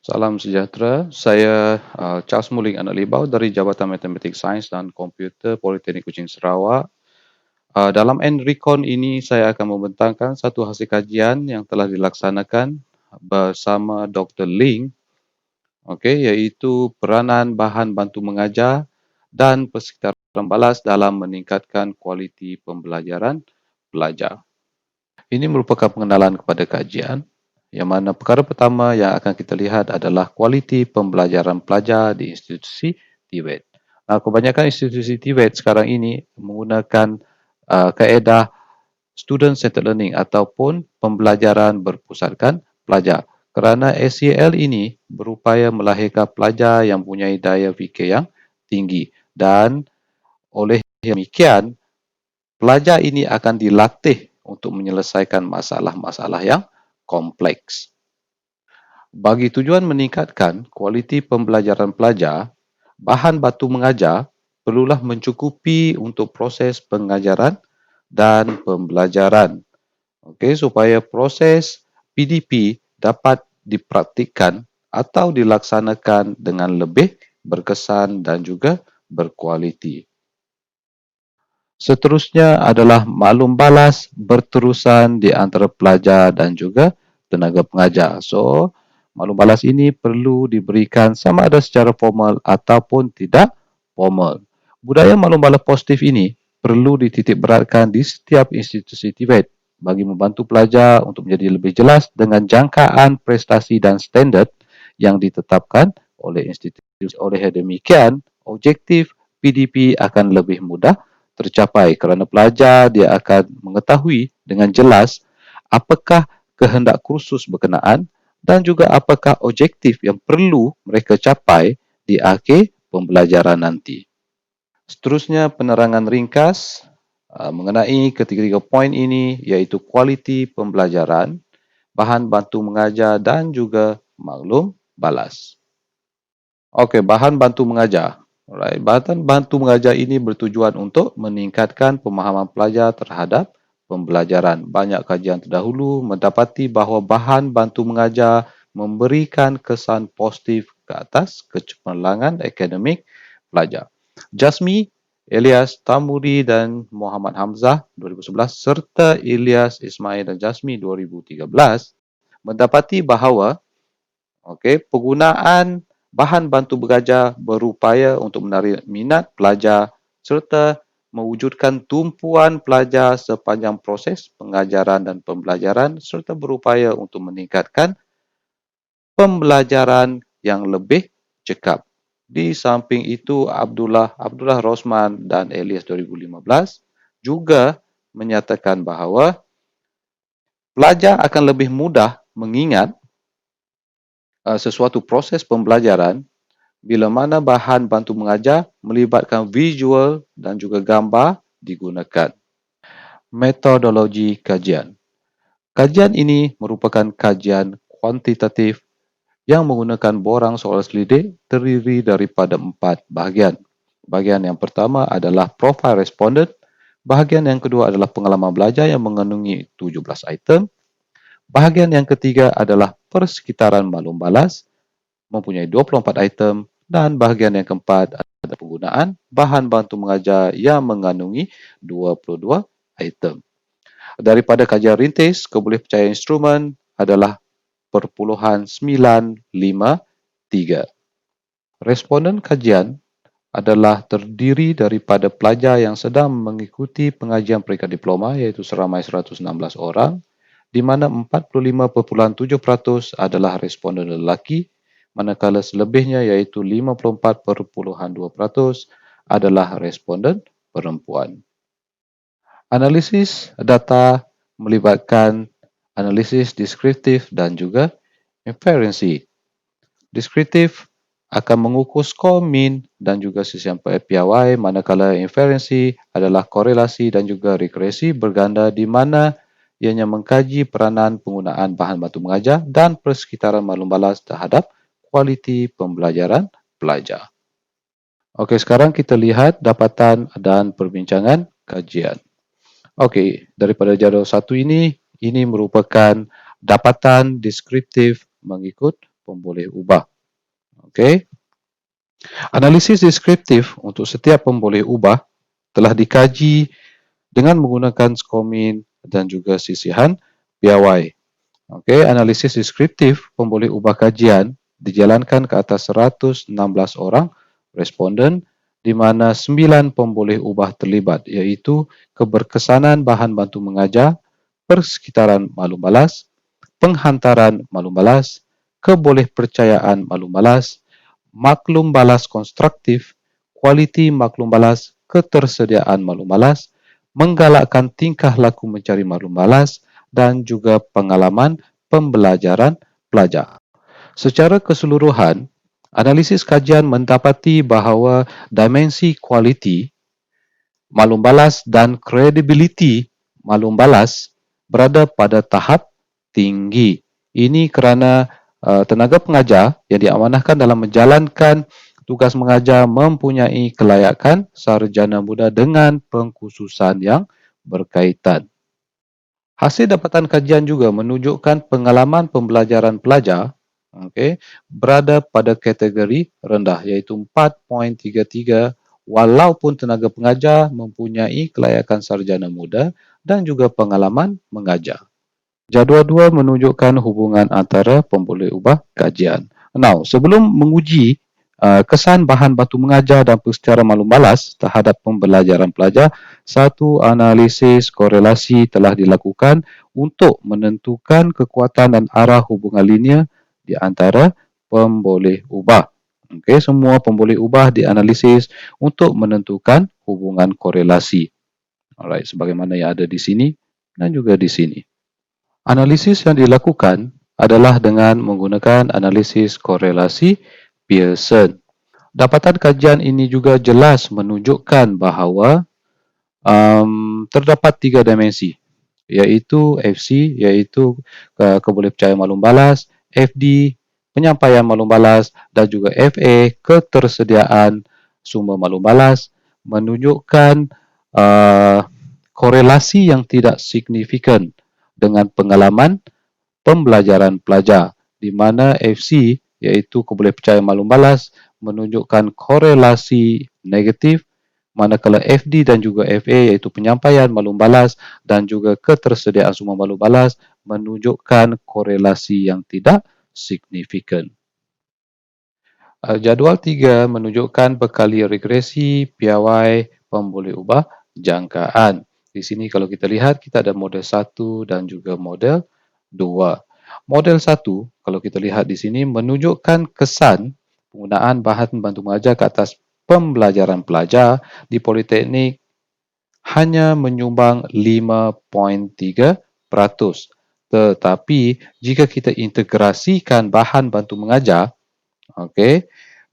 Salam sejahtera. Saya Charles Muling Anak Libau dari Jabatan Matematik Sains dan Komputer Politeknik Kuching Sarawak. Dalam Enricon ini saya akan membentangkan satu hasil kajian yang telah dilaksanakan bersama Dr. Ling, iaitu peranan bahan bantu mengajar dan persekitaran balas dalam meningkatkan kualiti pembelajaran pelajar. Ini merupakan pengenalan kepada kajian, yang mana perkara pertama yang akan kita lihat adalah kualiti pembelajaran pelajar di institusi TVET. Kebanyakan institusi TVET sekarang ini menggunakan kaedah Student Centered Learning ataupun pembelajaran berpusatkan pelajar. Kerana SCL ini berupaya melahirkan pelajar yang mempunyai daya fikir yang tinggi dan oleh demikian pelajar ini akan dilatih untuk menyelesaikan masalah-masalah yang kompleks. Bagi tujuan meningkatkan kualiti pembelajaran pelajar, bahan batu mengajar perlulah mencukupi untuk proses pengajaran dan pembelajaran. Supaya proses PDP dapat dipraktikkan atau dilaksanakan dengan lebih berkesan dan juga berkualiti. Seterusnya adalah maklum balas berterusan di antara pelajar dan juga tenaga pengajar. So, maklum balas ini perlu diberikan sama ada secara formal ataupun tidak formal. Budaya maklum balas positif ini perlu dititik beratkan di setiap institusi TVET bagi membantu pelajar untuk menjadi lebih jelas dengan jangkaan prestasi dan standard yang ditetapkan oleh institusi. Oleh demikian, objektif PDP akan lebih mudah tercapai kerana pelajar dia akan mengetahui dengan jelas apakah kehendak kursus berkenaan dan juga apakah objektif yang perlu mereka capai di akhir pembelajaran nanti. Seterusnya penerangan ringkas mengenai ketiga-tiga poin ini iaitu kualiti pembelajaran, bahan bantu mengajar dan juga maklum balas. Bahan bantu mengajar. Alright, bahan bantu mengajar ini bertujuan untuk meningkatkan pemahaman pelajar terhadap pembelajaran. Banyak kajian terdahulu mendapati bahawa bahan bantu mengajar memberikan kesan positif ke atas kecemerlangan akademik pelajar. Jasmi, Elias Tamuri dan Muhammad Hamzah 2011 serta Ilyas Ismail dan Jasmi 2013 mendapati bahawa penggunaan bahan bantu mengajar berupaya untuk menarik minat pelajar serta mewujudkan tumpuan pelajar sepanjang proses pengajaran dan pembelajaran serta berupaya untuk meningkatkan pembelajaran yang lebih cekap. Di samping itu, Abdullah Rosman dan Elias 2015 juga menyatakan bahawa pelajar akan lebih mudah mengingat sesuatu proses pembelajaran bila mana bahan bantu mengajar melibatkan visual dan juga gambar digunakan. Metodologi kajian. Kajian ini merupakan kajian kuantitatif yang menggunakan borang soal selidik terdiri daripada 4 bahagian. Bahagian yang pertama adalah profil responden. Bahagian yang kedua adalah pengalaman belajar yang mengandungi 17 item. Bahagian yang ketiga adalah persekitaran maklum balas mempunyai 24 item dan bahagian yang keempat adalah penggunaan bahan bantu mengajar yang mengandungi 22 item. Daripada kajian rintis, kebolehpercayaan instrumen adalah 0.953. Responden kajian adalah terdiri daripada pelajar yang sedang mengikuti pengajian peringkat diploma iaitu seramai 116 orang, di mana 45.7% adalah responden lelaki, manakala selebihnya iaitu 54.2% adalah responden perempuan. Analisis data melibatkan analisis deskriptif dan juga inferensi. Deskriptif akan mengukur skor min dan juga sisian piawai, manakala inferensi adalah korelasi dan juga regresi berganda di mana ianya mengkaji peranan penggunaan bahan bantu mengajar dan persekitaran maklum balas terhadap kualiti pembelajaran pelajar. Sekarang kita lihat dapatan dan perbincangan kajian. Daripada jadual satu ini merupakan dapatan deskriptif mengikut pemboleh ubah. Okey. Analisis deskriptif untuk setiap pemboleh ubah telah dikaji dengan menggunakan Skomin dan juga sisihan piawai. Okey, analisis deskriptif pemboleh ubah kajian dijalankan ke atas 116 orang responden di mana 9 pemboleh ubah terlibat iaitu keberkesanan bahan bantu mengajar, persekitaran maklum balas, penghantaran maklum balas, kebolehpercayaan maklum balas, maklum balas konstruktif, kualiti maklum balas, ketersediaan maklum balas, menggalakkan tingkah laku mencari maklum balas dan juga pengalaman pembelajaran pelajar. Secara keseluruhan, analisis kajian mendapati bahawa dimensi kualiti maklum balas dan kredibiliti maklum balas berada pada tahap tinggi. Ini kerana tenaga pengajar yang diamanahkan dalam menjalankan tugas mengajar mempunyai kelayakan sarjana muda dengan pengkhususan yang berkaitan. Hasil dapatan kajian juga menunjukkan pengalaman pembelajaran pelajar berada pada kategori rendah iaitu 4.33 walaupun tenaga pengajar mempunyai kelayakan sarjana muda dan juga pengalaman mengajar. Jadual 2 menunjukkan hubungan antara pemboleh ubah kajian. Now, sebelum menguji kesan bahan bantu mengajar dan persekitaran maklum balas terhadap pembelajaran pelajar, satu analisis korelasi telah dilakukan untuk menentukan kekuatan dan arah hubungan linear di antara pemboleh ubah. Okey, semua pemboleh ubah dianalisis untuk menentukan hubungan korelasi. Alright, sebagaimana yang ada di sini dan juga di sini. Analisis yang dilakukan adalah dengan menggunakan analisis korelasi Pearson. Dapatan kajian ini juga jelas menunjukkan bahawa terdapat 3 dimensi iaitu FC iaitu kebolehpercayaan maklum balas, FD penyampaian maklum balas dan juga FA ketersediaan sumber maklum balas menunjukkan korelasi yang tidak signifikan dengan pengalaman pembelajaran pelajar di mana FC iaitu kebolehpercayaan maklum balas menunjukkan korelasi negatif manakala FD dan juga FA iaitu penyampaian maklum balas dan juga ketersediaan sumber maklum balas menunjukkan korelasi yang tidak signifikan. Jadual 3 menunjukkan bekali regresi piawai pemboleh ubah jangkaan. Di sini kalau kita lihat kita ada model 1 dan juga model 2. Model 1 kalau kita lihat di sini menunjukkan kesan penggunaan bahan bantu mengajar ke atas pembelajaran pelajar di Politeknik hanya menyumbang 5.3%. Tetapi jika kita integrasikan bahan bantu mengajar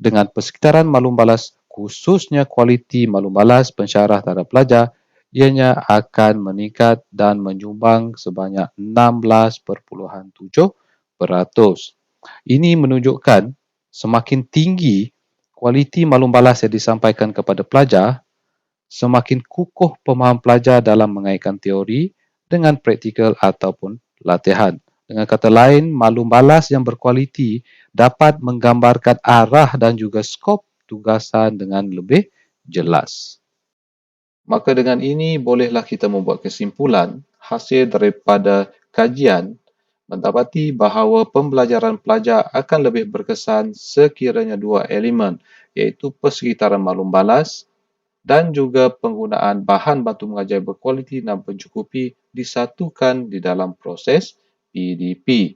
dengan persekitaran maklum balas khususnya kualiti maklum balas pensyarah terhadap pelajar, ianya akan meningkat dan menyumbang sebanyak 16.7%. Ini menunjukkan semakin tinggi kualiti maklum balas yang disampaikan kepada pelajar, semakin kukuh pemahaman pelajar dalam mengaitkan teori dengan praktikal ataupun latihan. Dengan kata lain, maklum balas yang berkualiti dapat menggambarkan arah dan juga skop tugasan dengan lebih jelas. Maka dengan ini, bolehlah kita membuat kesimpulan hasil daripada kajian mendapati bahawa pembelajaran pelajar akan lebih berkesan sekiranya 2 elemen iaitu persekitaran maklum balas dan juga penggunaan bahan bantu mengajar berkualiti dan mencukupi disatukan di dalam proses PDP.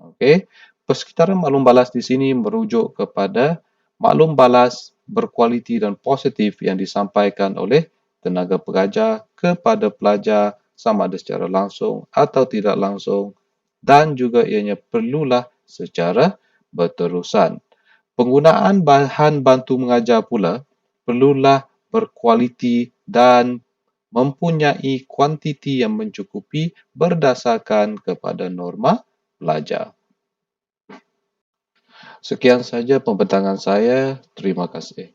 Okey, persekitaran maklum balas di sini merujuk kepada maklum balas berkualiti dan positif yang disampaikan oleh tenaga pengajar kepada pelajar sama ada secara langsung atau tidak langsung dan juga ianya perlulah secara berterusan. Penggunaan bahan bantu mengajar pula perlulah berkualiti dan mempunyai kuantiti yang mencukupi berdasarkan kepada norma pelajar. Sekian saja pembentangan saya. Terima kasih.